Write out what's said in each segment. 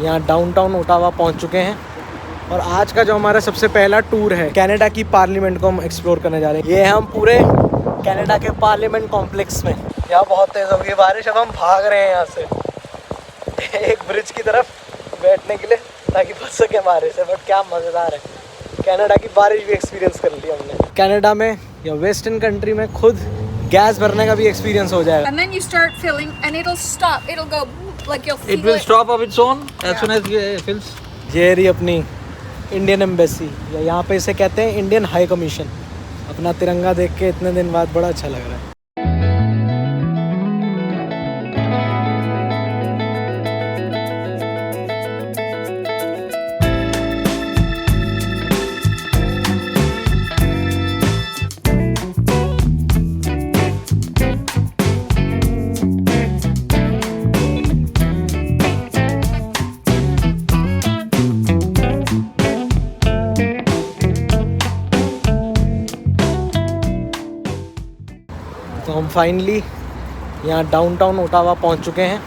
यहाँ downtown Ottawa पहुँच चुके हैं और आज का जो हमारा सबसे पहला टूर है कनाडा की पार्लियामेंट को हम एक्सप्लोर करने जा रहे हैं। ये हम पूरे कनाडा के पार्लियामेंट कॉम्प्लेक्स में। यहाँ बहुत तेज़ हो गई बारिश, अब हम भाग रहे हैं यहाँ से एक ब्रिज की तरफ बैठने के लिए ताकि बच सके बारिश से। बट क्या मज़ेदार है, कनाडा की बारिश भी एक्सपीरियंस कर ली हमने। कनाडा में या वेस्टर्न कंट्री में खुद गैस भरने का भी एक्सपीरियंस हो जाएगा। And then you start filling and it'll stop. It'll go like you'll feel It will stop of its own as soon as it fills. ये रही अपनी इंडियन एम्बेसी, या यहाँ पे इसे कहते हैं इंडियन हाई कमीशन। अपना तिरंगा देख के इतने दिन बाद बड़ा अच्छा लग रहा है। तो हम फाइनली यहाँ डाउनटाउन ओटावा पहुँच चुके हैं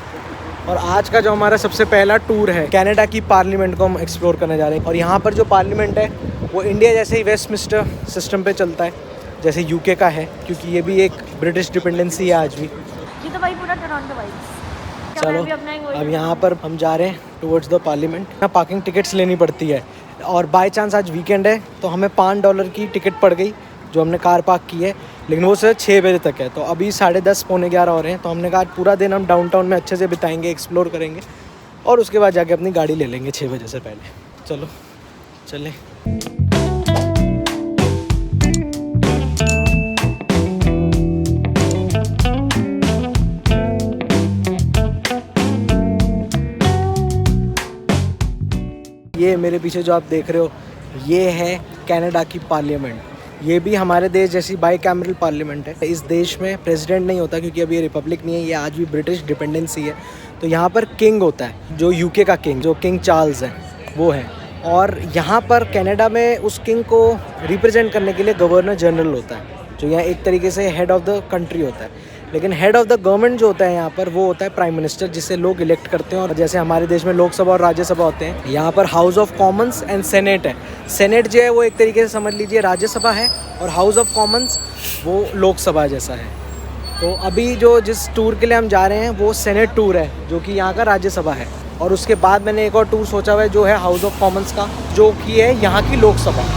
और आज का जो हमारा सबसे पहला टूर है कनाडा की पार्लियामेंट को हम एक्सप्लोर करने जा रहे हैं। और यहाँ पर जो पार्लियामेंट है वो इंडिया जैसे ही वेस्टमिंस्टर सिस्टम पे चलता है, जैसे यूके का है, क्योंकि ये भी एक ब्रिटिश डिपेंडेंसी है आज भी। ये तो भाई पूरा टोरंटो वाइब्स। चलो अब यहाँ पर हम जा रहे हैं टुवर्ड्स द पार्लियामेंट। यहाँ पार्किंग टिकट्स लेनी पड़ती है और बाय चांस आज वीकेंड है तो हमें $5 की टिकट पड़ गई जो हमने कार पार्क की है, लेकिन वो सिर्फ 6 बजे तक है। तो अभी 10:30 पौने 11 हो रहे हैं। तो हमने कहा आज पूरा दिन हम डाउनटाउन में अच्छे से बिताएंगे, एक्सप्लोर करेंगे और उसके बाद जाके अपनी गाड़ी ले लेंगे 6 बजे से पहले। चलो चलें। ये मेरे पीछे जो आप देख रहे हो ये है कनाडा की पार्लियामेंट। ये भी हमारे देश जैसी बाई कैमरल पार्लियामेंट है। इस देश में प्रेसिडेंट नहीं होता क्योंकि अभी ये रिपब्लिक नहीं है, ये आज भी ब्रिटिश डिपेंडेंसी है। तो यहाँ पर किंग होता है, जो यूके का किंग, जो किंग चार्ल्स है वो है। और यहाँ पर कनाडा में उस किंग को रिप्रेजेंट करने के लिए गवर्नर जनरल होता है, जो यहाँ एक तरीके से हेड ऑफ द कंट्री होता है। लेकिन हेड ऑफ द गवर्नमेंट जो होता है यहाँ पर वो होता है प्राइम मिनिस्टर, जिसे लोग इलेक्ट करते हैं। और जैसे हमारे देश में लोकसभा और राज्यसभा होते हैं, यहाँ पर house of Commons and senate है। सेनेट जो है वो एक तरीके से समझ लीजिए राज्यसभा है और हाउस ऑफ कॉमन्स वो लोकसभा जैसा है। तो अभी जो जिस टूर के लिए हम जा रहे हैं वो सेनेट टूर है, जो कि यहाँ का राज्यसभा है। और उसके बाद मैंने एक और टूर सोचा हुआ है जो है हाउस ऑफ कॉमन्स का, जो कि है यहाँ की लोकसभा।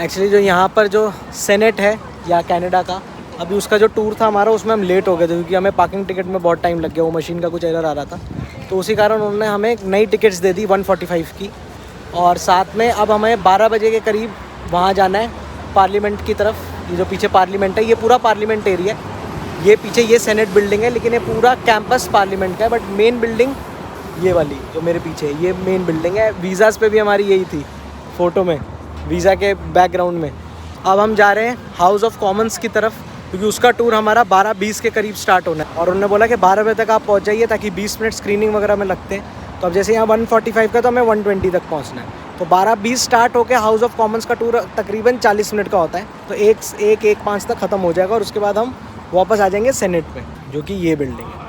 एक्चुअली जो यहाँ पर जो सेनेट है या कनाडा का, अभी उसका जो टूर था हमारा उसमें हम लेट हो गए थे क्योंकि हमें पार्किंग टिकट में बहुत टाइम लग गया। वो मशीन का कुछ एरर आ रहा था, तो उसी कारण उन्होंने हमें नई टिकट्स दे दी 145 की। और साथ में अब हमें 12 बजे के करीब वहाँ जाना है पार्लियामेंट की तरफ। ये जो पीछे पार्लियामेंट है ये पूरा पार्लियामेंट एरिया है। ये पीछे ये सेनेट बिल्डिंग है, लेकिन ये पूरा कैंपस पार्लियामेंट का है। बट मेन बिल्डिंग ये वाली जो मेरे पीछे है ये मेन बिल्डिंग है। वीज़ाज़ पे भी हमारी यही थी फ़ोटो में, वीज़ा के बैकग्राउंड में। अब हम जा रहे हैं हाउस ऑफ कॉमन्स की तरफ क्योंकि उसका टूर हमारा 12:20 के करीब स्टार्ट होना है। और उन्होंने बोला कि 12 बजे तक आप पहुंच जाइए ताकि 20 मिनट स्क्रीनिंग वगैरह में लगते हैं। तो अब जैसे यहाँ 145 का तो हमें 120 तक पहुंचना है। तो 12:20 स्टार्ट होकर हाउस ऑफ कॉमन्स का टूर तकरीबन 40 मिनट का होता है। तो 1:05 तक ख़त्म हो जाएगा और उसके बाद हम वापस आ जाएंगे सेनेट में, जो कि ये बिल्डिंग है।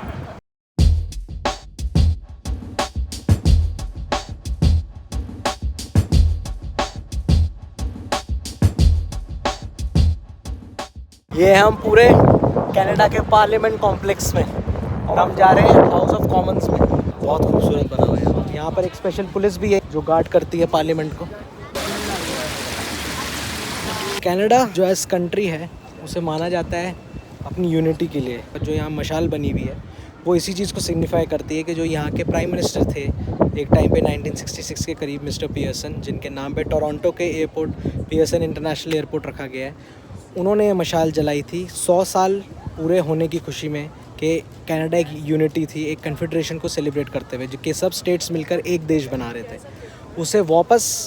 ये हम पूरे कनाडा के पार्लियामेंट कॉम्प्लेक्स में और हम जा रहे हैं हाउस ऑफ कॉमन्स में। बहुत खूबसूरत बना हुआ है। यहाँ पर एक स्पेशल पुलिस भी है जो गार्ड करती है पार्लियामेंट को। कनाडा जो एज कंट्री है उसे माना जाता है अपनी यूनिटी के लिए। जो यहाँ मशाल बनी हुई है वो इसी चीज़ को सिग्निफाई करती है कि जो यहाँ के प्राइम मिनिस्टर थे एक टाइम पे 1966 के करीब, मिस्टर पियर्सन, जिनके नाम पे टोरंटो के एयरपोर्ट पियर्सन इंटरनेशनल एयरपोर्ट रखा गया है, उन्होंने ये मशाल जलाई थी 100 साल पूरे होने की खुशी में कि कनाडा एक यूनिटी थी, एक कन्फेडरेशन को सेलिब्रेट करते हुए, जो कि सब स्टेट्स मिलकर एक देश बना रहे थे।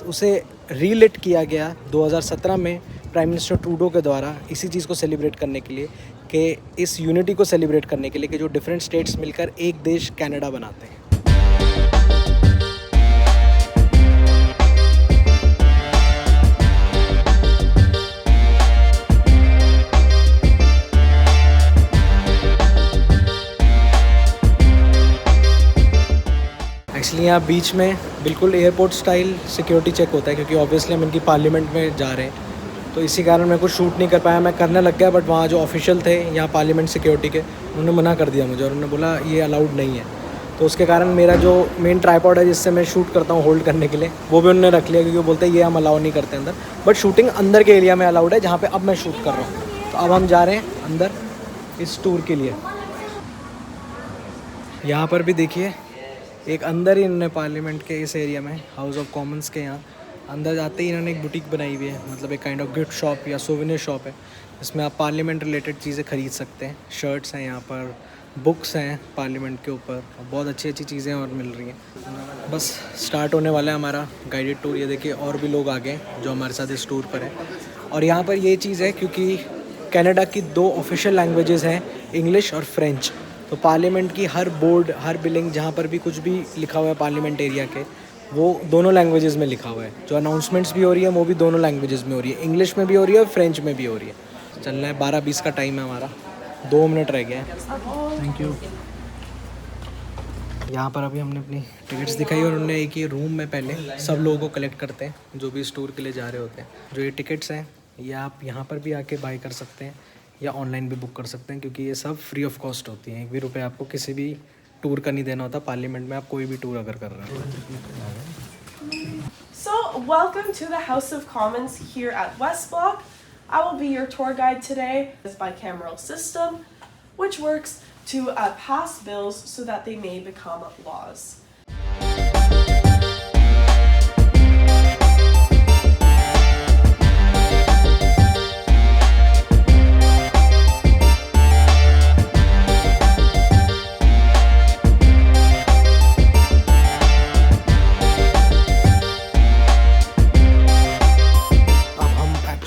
उसे रीलिट किया गया 2017 में प्राइम मिनिस्टर ट्रूडो के द्वारा इसी चीज़ को सेलिब्रेट करने के लिए कि इस यूनिटी को सेलिब्रेट करने के लिए कि जो डिफरेंट स्टेट्स मिलकर एक देश कनाडा बनाते हैं। एक्चुअली यहाँ बीच में बिल्कुल एयरपोर्ट स्टाइल सिक्योरिटी चेक होता है, क्योंकि ऑब्वियसली हम इनकी पार्लियामेंट में जा रहे हैं, तो इसी कारण मैं कुछ शूट नहीं कर पाया। मैं करने लग गया, बट वहाँ जो ऑफिशियल थे यहाँ पार्लियामेंट सिक्योरिटी के, उन्होंने मना कर दिया मुझे और उन्होंने बोला ये अलाउड नहीं है। तो उसके कारण मेरा जो मेन ट्राइपॉड है जिससे मैं शूट करता हूँ होल्ड करने के लिए, वो भी उन्होंने रख लिया, क्योंकि वो बोलते हैं ये हम अलाउ नहीं करते अंदर, बट शूटिंग अंदर के एरिया में अलाउड है जहाँ पर अब मैं शूट कर रहा हूँ। तो अब हम जा रहे हैं अंदर इस टूर के लिए। यहाँ पर भी देखिए एक अंदर ही इन्होंने पार्लियामेंट के इस एरिया में हाउस ऑफ कॉमन्स के यहाँ अंदर जाते ही इन्होंने एक बुटीक बनाई हुई है, मतलब एक काइंड ऑफ गिफ्ट शॉप या सोवेनियर शॉप है, जिसमें आप पार्लियामेंट रिलेटेड चीज़ें खरीद सकते हैं। शर्ट्स हैं यहाँ पर, बुक्स हैं पार्लियामेंट के ऊपर, बहुत अच्छी अच्छी चीज़ें और मिल रही हैं। बस स्टार्ट होने वाला है हमारा गाइडेड टूर। ये देखिए और भी लोग आ गए जो हमारे साथ इस टूर पर है। और यहाँ पर ये चीज़ है क्योंकि कनाडा की 2 ऑफिशियल लैंग्वेजेस हैं, इंग्लिश और फ्रेंच। तो पार्लियामेंट की हर बोर्ड, हर बिलिंग, जहाँ पर भी कुछ भी लिखा हुआ है पार्लियामेंट एरिया के, वो दोनों लैंग्वेजेस में लिखा हुआ है। जो अनाउंसमेंट्स भी हो रही है वो भी दोनों लैंग्वेजेस में हो रही है, इंग्लिश में भी हो रही है और फ्रेंच में भी हो रही है। चलना है, 12:20 का टाइम है हमारा, 2 मिनट रह गए हैं। Thank you. यहाँ पर अभी हमने अपनी टिकट्स दिखाई और उन्होंने एक ही रूम में पहले सब लोगों को कलेक्ट करते हैं जो भी इस टूर के लिए जा रहे होते हैं। जो ये टिकट्स हैं ये आप यहाँ पर भी आके बाई कर सकते हैं या ऑनलाइन भी बुक कर सकते हैं, क्योंकि ये सब फ्री ऑफ कॉस्ट होती हैं। 1 भी रुपये आपको किसी भी टूर का नहीं देना होता पार्लियामेंट में, आप कोई भी टूर अगर कर रहे हैं। So, welcome to the House of Commons here at West Block. I will be your tour guide today. This bicameral system, which works to pass bills so that they may become laws.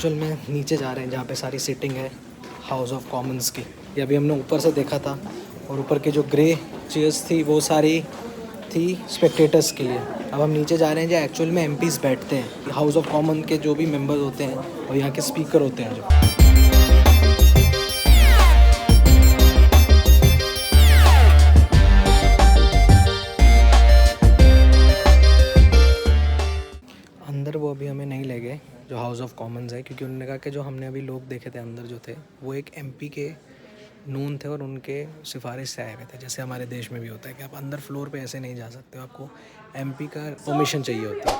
में नीचे जा रहे हैं जहाँ पे सारी seating है house of Commons की। ये अभी हमने ऊपर से देखा था और ऊपर के जो ग्रे चेयर्स थी वो सारी थी स्पेक्टेटर्स के लिए। अब हम नीचे जा रहे हैं जहाँ एक्चुअल में एमपीज़ बैठते हैं, हाउस ऑफ कॉमन के जो भी मेंबर्स होते हैं और यहाँ के स्पीकर होते हैं जो। अंदर वो अभी हमें नहीं ले गए जो हाउस ऑफ कॉमन्स है, क्योंकि उन्होंने कहा कि जो हमने अभी लोग देखे थे अंदर जो थे वो एक एमपी के नून थे और उनके सिफारिश से आए हुए थे। जैसे हमारे देश में भी होता है कि आप अंदर फ्लोर पे ऐसे नहीं जा सकते हो, आपको एमपी का परमिशन चाहिए होती है।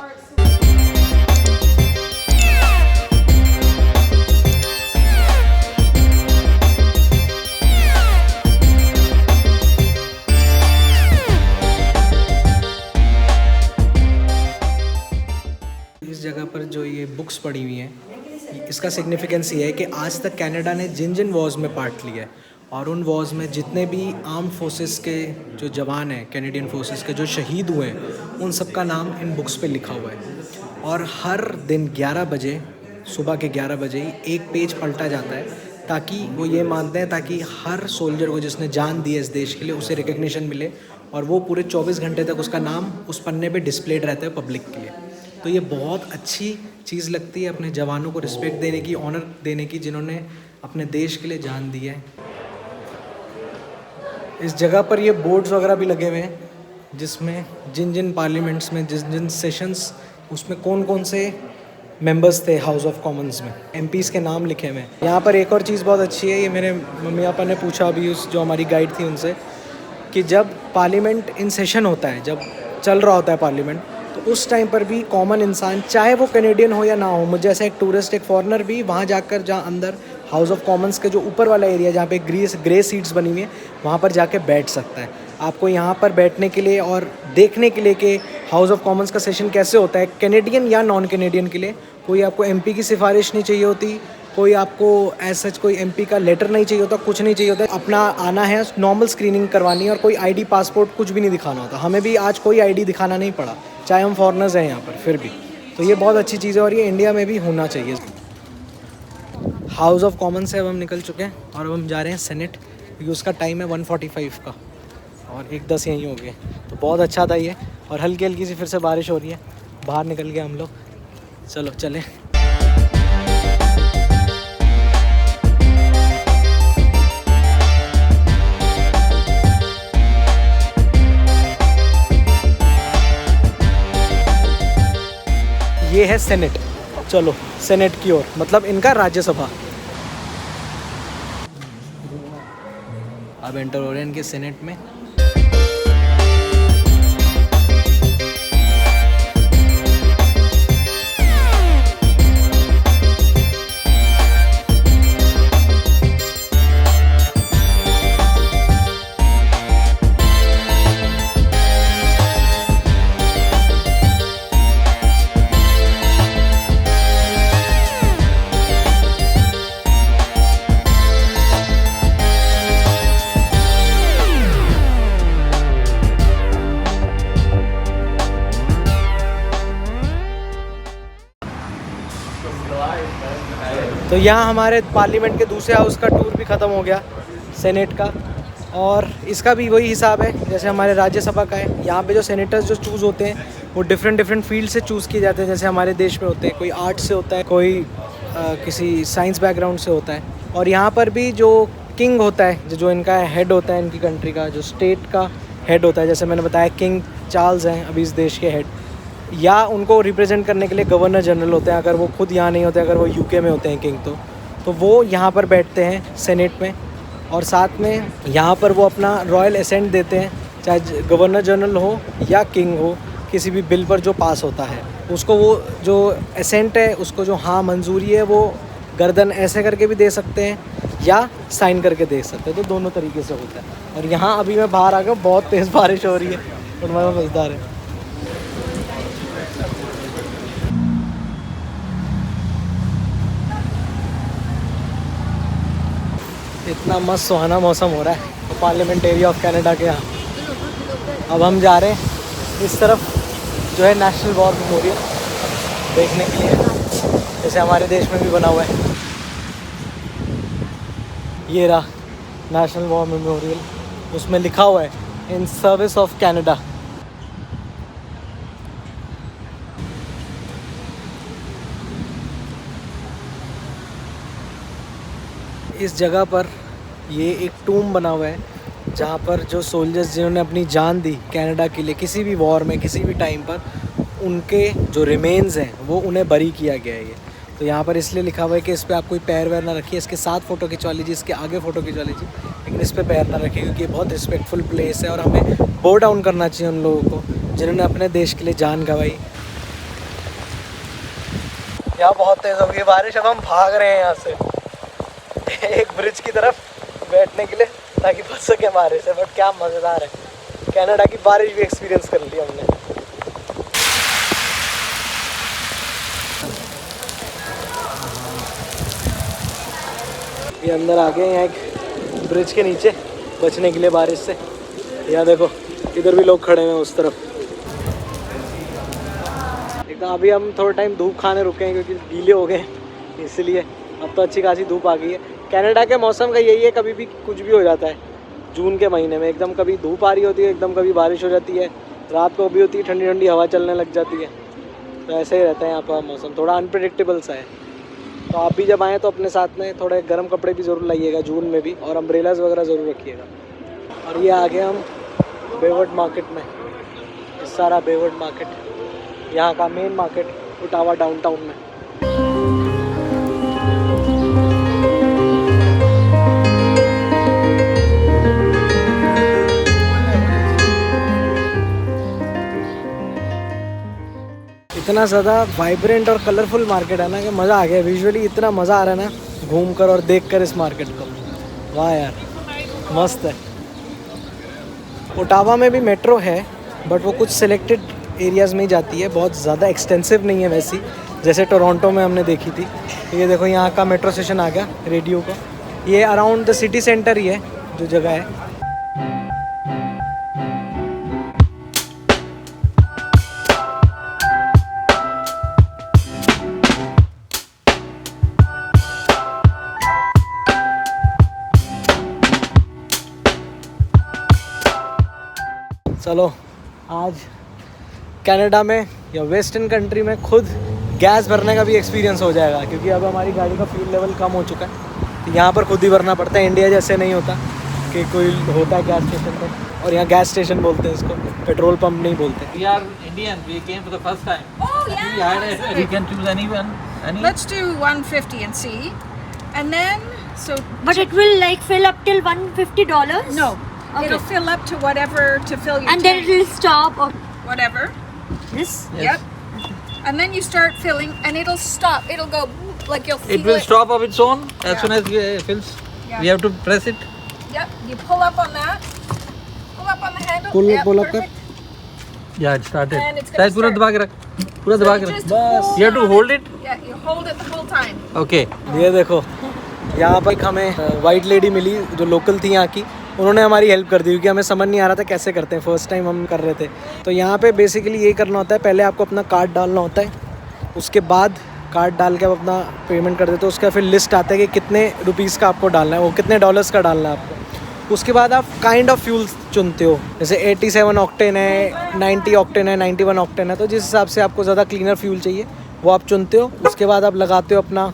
इस जगह पर जो ये बुक्स पड़ी हुई हैं, इसका सिग्निफिकेंस ये है कि आज तक कनाडा ने जिन जिन वॉर्स में पार्ट लिया है और उन वॉर्स में जितने भी आर्म फोर्सेस के जो जवान हैं, कैनेडियन फोर्सेस के जो शहीद हुए हैं, उन सब का नाम इन बुक्स पे लिखा हुआ है। और हर दिन 11 बजे, सुबह के 11 बजे ही एक पेज पलटा जाता है, ताकि वो ये मानते हैं ताकि हर सोल्जर को जिसने जान दी है इस देश के लिए उसे रिकग्निशन मिले और वो पूरे 24 घंटे तक उसका नाम उस पन्ने पे डिस्प्लेड रहता है पब्लिक के लिए। तो ये बहुत अच्छी चीज़ लगती है अपने जवानों को रिस्पेक्ट देने की, ऑनर देने की, जिन्होंने अपने देश के लिए जान दी है। इस जगह पर ये बोर्ड्स वगैरह भी लगे हुए हैं जिसमें जिन जिन पार्लियामेंट्स में जिन जिन सेशंस उसमें कौन कौन से मेंबर्स थे हाउस ऑफ कॉमन्स में, एमपीज़ के नाम लिखे हुए हैं। यहाँ पर एक और चीज़ बहुत अच्छी है, ये मेरे मम्मी पापा ने पूछा अभी उस जो हमारी गाइड थी उनसे, कि जब पार्लियामेंट इन सेशन होता है, जब चल रहा होता है पार्लियामेंट, तो उस टाइम पर भी कॉमन इंसान, चाहे वो कैनेडियन हो या ना हो, मुझे जैसे एक टूरिस्ट, एक फॉरेनर भी वहाँ जाकर, जहाँ अंदर हाउस ऑफ कॉमन्स के जो ऊपर वाला एरिया जहाँ पे ग्रे सीट्स बनी हुई है, वहाँ पर जाके बैठ सकता है। आपको यहाँ पर बैठने के लिए और देखने के लिए कि हाउस ऑफ कॉमन्स का सेशन कैसे होता है, कैनेडियन या नॉन कैनेडियन के लिए, कोई आपको एमपी की सिफारिश नहीं चाहिए होती, कोई आपको ऐसा कोई एमपी का लेटर नहीं चाहिए होता, कुछ नहीं चाहिए होता। अपना आना है, नॉर्मल स्क्रीनिंग करवानी है और कोई आईडी, पासपोर्ट कुछ भी नहीं दिखाना होता। हमें भी आज कोई आईडी दिखाना नहीं पड़ा, चाहे हम फॉरेनर्स हैं यहाँ पर, फिर भी। तो ये बहुत अच्छी चीज़ है और ये इंडिया में भी होना चाहिए। हाउस ऑफ कॉमन से अब हम निकल चुके हैं और अब हम जा रहे हैं सेनेट, क्योंकि उसका टाइम है 1:45 का और 1:10 यहीं हो गए। तो बहुत अच्छा था ये, और हल्की हल्की सी फिर से बारिश हो रही है। बाहर निकल गए हम लोग, चलो चलें। ये है सेनेट, चलो सेनेट की ओर, मतलब इनका राज्यसभा। अब एंटर हो रहे हैं इनके सेनेट में। तो यहाँ हमारे पार्लियामेंट के दूसरे हाउस का टूर भी ख़त्म हो गया, सेनेट का। और इसका भी वही हिसाब है जैसे हमारे राज्यसभा का है। यहाँ पे जो सेनेटर्स जो चूज़ होते हैं वो डिफरेंट फील्ड से चूज़ किए जाते हैं। जैसे हमारे देश में होते हैं, कोई आर्ट से होता है, कोई किसी साइंस बैकग्राउंड से होता है। और यहाँ पर भी जो किंग होता है, जो इनका हेड होता है, इनकी कंट्री का जो स्टेट का हेड होता है, जैसे मैंने बताया किंग चार्ल्स हैं अभी इस देश के हेड, या उनको रिप्रेजेंट करने के लिए गवर्नर जनरल होते हैं। अगर वो खुद यहाँ नहीं होते, अगर वो यूके में होते हैं किंग, तो वो यहाँ पर बैठते हैं सेनेट में। और साथ में यहाँ पर वो अपना रॉयल एसेंट देते हैं, चाहे गवर्नर जनरल हो या किंग हो, किसी भी बिल पर जो पास होता है उसको वो जो एसेंट है उसको जो हाँ मंजूरी है वो गर्दन ऐसे करके भी दे सकते हैं या साइन करके दे सकते हैं। तो दोनों तरीके से होता है। और यहाँ अभी मैं बाहर आ गया, बहुत तेज़ बारिश हो रही है और मैं मज़ेदार है। इतना मस्त सुहाना मौसम हो रहा है पार्लियामेंट एरिया ऑफ कनाडा के यहाँ। अब हम जा रहे हैं इस तरफ जो है नेशनल वॉर मेमोरियल देखने के लिए, जैसे हमारे देश में भी बना हुआ है। ये रहा नेशनल वॉर मेमोरियल, उसमें लिखा हुआ है इन सर्विस ऑफ कनाडा। इस जगह पर ये एक टूम बना हुआ है जहाँ पर जो सोल्जर्स जिन्होंने अपनी जान दी कनाडा के लिए किसी भी वॉर में किसी भी टाइम पर, उनके जो रिमेन्स हैं वो उन्हें बरी किया गया है। ये तो यहाँ पर इसलिए लिखा हुआ है कि इस पर आप कोई पैर वैर ना रखिए। इसके साथ फ़ोटो खिंचवा लीजिए, इसके आगे फ़ोटो खिंचवा लीजिए, लेकिन इस पर पैर ना रखिए, क्योंकि ये बहुत रिस्पेक्टफुल प्लेस है और हमें बो डाउन करना चाहिए उन लोगों को जिन्होंने अपने देश के लिए जान गंवाई। यहाँ बहुत तेज़ हो गई बारिश, अब हम भाग रहे हैं यहाँ से एक ब्रिज की तरफ बैठने के लिए ताकि बच सके हमारे से। बट क्या मज़ेदार है, कनाडा की बारिश भी एक्सपीरियंस कर ली हमने। ये अंदर आ गए यहाँ एक ब्रिज के नीचे बचने के लिए बारिश से। यहाँ देखो इधर भी लोग खड़े हैं उस तरफ। एकदम अभी हम थोड़ा टाइम धूप खाने रुके हैं क्योंकि गीले हो गए, इसलिए अब तो अच्छी खासी धूप आ गई है। कनाडा के मौसम का यही है, कभी भी कुछ भी हो जाता है। जून के महीने में एकदम कभी धूप आ रही होती है, एकदम कभी बारिश हो जाती है, रात को भी होती है ठंडी ठंडी हवा चलने लग जाती है। तो ऐसे ही रहता है यहाँ पर मौसम, थोड़ा अनप्रेडिक्टेबल सा है। तो आप भी जब आएँ तो अपने साथ में थोड़े गर्म कपड़े भी ज़रूर लाइएगा जून में भी, और अम्ब्रेलाज वगैरह ज़रूर रखिएगा। और ये आ गए हम बेवर्ड मार्केट में, सारा बेवर्ड मार्केट यहाँ का मेन मार्केट ओटावा डाउनटाउन में। इतना ज़्यादा वाइब्रेंट और कलरफुल मार्केट है ना कि मज़ा आ गया। विजुअली इतना मज़ा आ रहा है ना घूमकर और देखकर इस मार्केट को। वाह यार मस्त है। ओटावा में भी मेट्रो है बट वो कुछ सिलेक्टेड एरियाज़ में ही जाती है, बहुत ज़्यादा एक्सटेंसिव नहीं है वैसी जैसे टोरंटो में हमने देखी थी। तो ये देखो यहाँ का मेट्रो स्टेशन आ गया रेडियो का। ये अराउंड द सिटी सेंटर ही है जो जगह है। चलो आज कनाडा में या वेस्टर्न कंट्री में खुद गैस भरने का भी एक्सपीरियंस हो जाएगा, क्योंकि अब हमारी गाड़ी का फ्यूल लेवल कम हो चुका है। तो यहाँ पर खुद ही भरना पड़ता है, इंडिया जैसे नहीं होता कि कोई होता है गैस स्टेशन पर, और यहाँ गैस स्टेशन बोलते हैं इसको, पेट्रोल पंप नहीं बोलते। We are Indian. We came for the first time. Oh yeah. We had a, we can choose anyone. Any. Let's do 150 and see. And then so But it will like fill up till $150? no. Okay. It'll fill up to whatever to fill your And then tank. it will stop or Whatever. this? Yes. Yep. And then you start filling and it'll stop. It'll go like you'll feel It will stop of its own as Yeah. soon as it fills. Yeah. We have to press it. Yep. You pull up on that. Pull up on the handle. Pull- Yep, pull up कर। perfect. Yeah, it started. And it's gonna Guys, पूरा start. दबा के रख. पूरा दबा के So रख. just बस। You have to on hold it. Yeah, you hold it the whole time. Okay. ये देखो, यहाँ पर हमें वाइट लेडी मिली जो लोकल थी यहाँ की, उन्होंने हमारी हेल्प कर दी, क्योंकि हमें समझ नहीं आ रहा था कैसे करते हैं, फर्स्ट टाइम हम कर रहे थे। तो यहाँ पे बेसिकली ये करना होता है, पहले आपको अपना कार्ड डालना होता है, उसके बाद कार्ड डाल के आप अपना पेमेंट कर देते हो, उसका फिर लिस्ट आता है कि कितने रुपीज़ का आपको डालना है, वो कितने डॉलर्स का डालना है आपको। उसके बाद आप काइंड ऑफ फ्यूल चुनते हो, जैसे 87 ऑक्टेन है, 90 ऑक्टेन है, 91 ऑक्टेन है, तो जिस हिसाब से आपको ज़्यादा क्लीनर फ्यूल चाहिए वो आप चुनते हो। उसके बाद आप लगाते हो अपना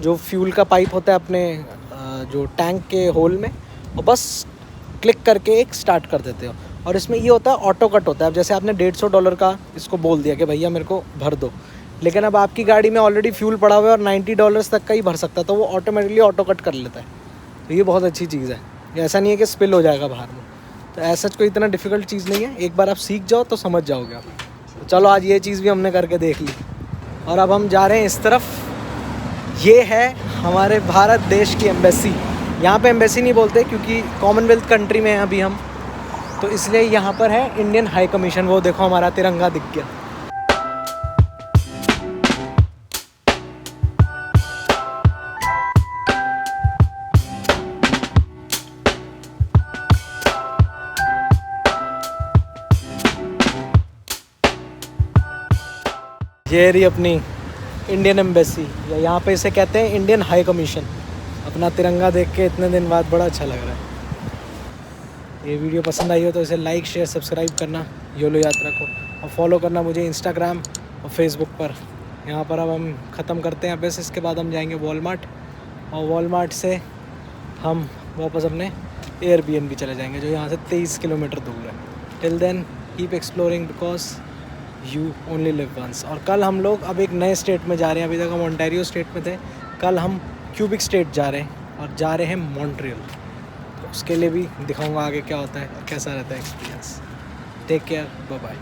जो फ्यूल का पाइप होता है अपने जो टैंक के होल में, और बस क्लिक करके एक स्टार्ट कर देते हो। और इसमें ये होता है ऑटो कट होता है। अब जैसे आपने $150 का इसको बोल दिया कि भैया मेरे को भर दो, लेकिन अब आपकी गाड़ी में ऑलरेडी फ्यूल पड़ा हुआ है और $90 तक का ही भर सकता है, तो वो ऑटोमेटिकली ऑटो कट कर लेता है। तो ये बहुत अच्छी चीज़ है, ऐसा नहीं है कि स्पिल हो जाएगा बाहर में। तो ऐसा कोई इतना डिफ़िकल्ट चीज़ नहीं है, एक बार आप सीख जाओ तो समझ जाओगे आप। तो चलो आज ये चीज़ भी हमने करके देख ली, और अब हम जा रहे हैं इस तरफ। ये है हमारे भारत देश की एम्बेसी। यहाँ पे एम्बेसी नहीं बोलते क्योंकि कॉमनवेल्थ कंट्री में हैं अभी हम, तो इसलिए यहाँ पर है इंडियन हाई कमीशन। वो देखो हमारा तिरंगा दिख गया। ये रही अपनी इंडियन एम्बेसी, या यहाँ पे इसे कहते हैं इंडियन हाई कमीशन। अपना तिरंगा देख के इतने दिन बाद बड़ा अच्छा लग रहा है। ये वीडियो पसंद आई हो तो इसे लाइक शेयर सब्सक्राइब करना योलो यात्रा को, और फॉलो करना मुझे इंस्टाग्राम और फेसबुक पर। यहाँ पर अब हम ख़त्म करते हैं बस, इसके बाद हम जाएंगे वॉलमार्ट, और वॉलमार्ट से हम वापस अपने एयरबीएनबी चले जाएंगे जो यहाँ से 23 किलोमीटर दूर है। Till then keep exploring because you only live once. और कल हम लोग अब एक नए स्टेट में जा रहे हैं, अभी तक हम ओंटारियो स्टेट में थे, कल हम क्यूबिक स्टेट जा रहे हैं और जा रहे हैं मॉन्ट्रियल। तो उसके लिए भी दिखाऊंगा आगे क्या होता है और कैसा रहता है experience. Take care, bye bye.